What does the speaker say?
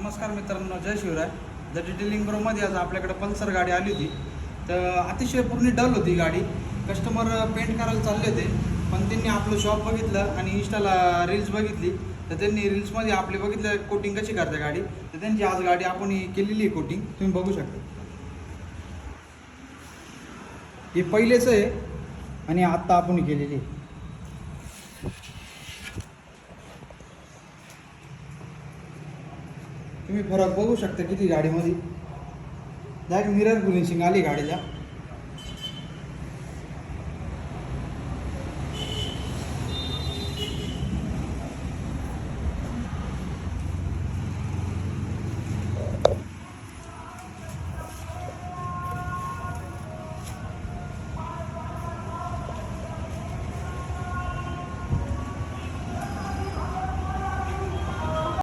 नमस्कार मित्रांनो, जय Shivray. The detailing प्रोमध्ये आज आपल्याकडे पल्सर गाडी आली होती. तर अतिशय पूर्ण डल होती गाडी. कस्टमर पेंट करायला चालले होते, पण त्यांनी आपलं शॉप बघितलं आणि इंस्टाला रील्स बघितली. तर त्यांनी रील्समध्ये आपले बघितलं कोटिंग कशी करते गाडी. तर त्यांची आज गाडी आपण केलेली आहे कोटिंग, तुम्ही बघू शकता. हे पहिलेच आहे आणि आत्ता आपण केलेली आहे. तुम्ही फरक बघू शकता किती गाडीमध्ये. डायरेक्ट मिरर फिनिशिंग आली गाडीला.